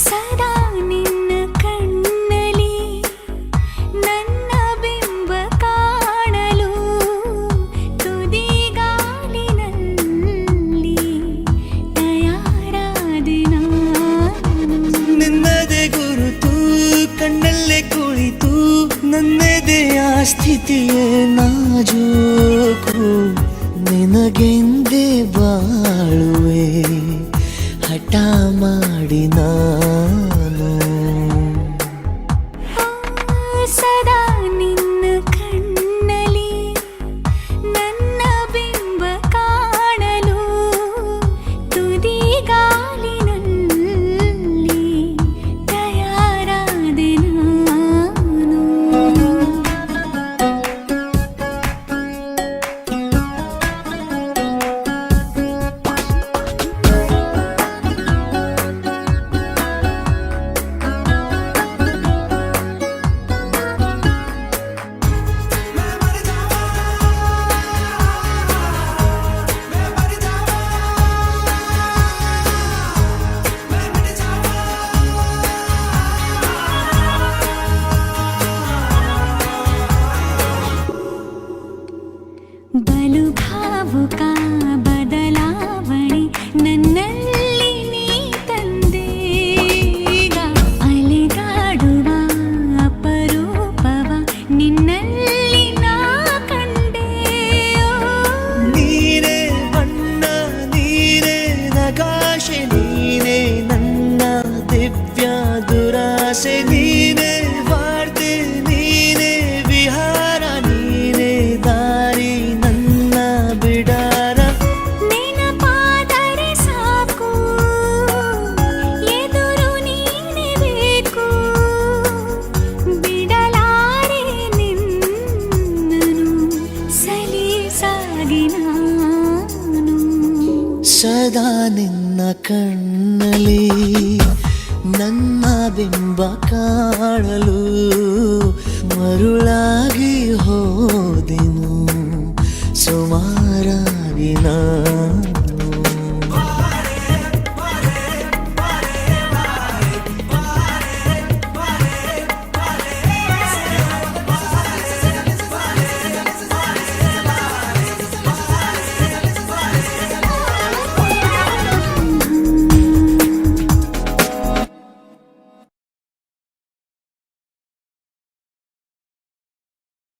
ಸದಾ ನಿನ್ನ ಕಣ್ಣಲಿ ನನ್ನ ಬಿಂಬ ಕಾಣಲು ತುದಿಗಾಲಿನಲ್ಲಿ ತಯಾರಾದೆ ನಾನು. ನಿನ್ನದೇ ಗುರುತು ಕಣ್ಣಲ್ಲೇ ಕುಳಿತು ನನ್ನದೆಯ ಸ್ಥಿತಿಯೇ ನಾಜೂಕು ನಿನಗೆಂದೇ ಬಾಳುವೆ ಹಠ ಮಾಡಿ ನಾನು. ಸದಾ ನಿನ್ನ ಕಣ್ಣಲಿ ನನ್ನ ಬಿಂಬ ಕಾಣಲು ತುದಿಗಾಲಿನಲ್ಲಿ ತಯಾರಾದೆ ನಾನು. ಬಲು ಭಾವುಕ ಬದಲಾವಣೆ ನನ್ನಲ್ಲಿ ನೀ ತಂದೀಗ. ಅಲೆಗಾಡುವ ಅಪರೂಪವ ನಿನ್ನಲ್ಲಿ ನಾ ಕಂಡೆ. ನೀನೇ ಬಣ್ಣ ನೀನೇ ನಗಾಶೆ ನೀನೇ ನನ್ನ ದಿವ್ಯ ದುರಾಸೆ ನೀನೇ ವಾರ್ತೆ ನೀನೇ ವಿಹಾರ ನೀನೇ ದಾರಿ ನನ್ನ ಬಿಡಾರ. ನೆನಪಾದರೆ ಸಾಕು ಎದುರು ನೀನೇ ಬೇಕು. ಬಿಡಲಾರೆ ನಿನ್ನನು ಸಲೀಸಾಗಿ ನಾನು. ಸದಾ ನಿನ್ನ ಕಣ್ಣಲ್ಲಿ ನನ್ನ ಬಿಂಬ ಕಾಣಲು ಮರುಳಾಗಿ ಹೋದೆನು ಸುಮಾರಾಗಿ ನಾನು.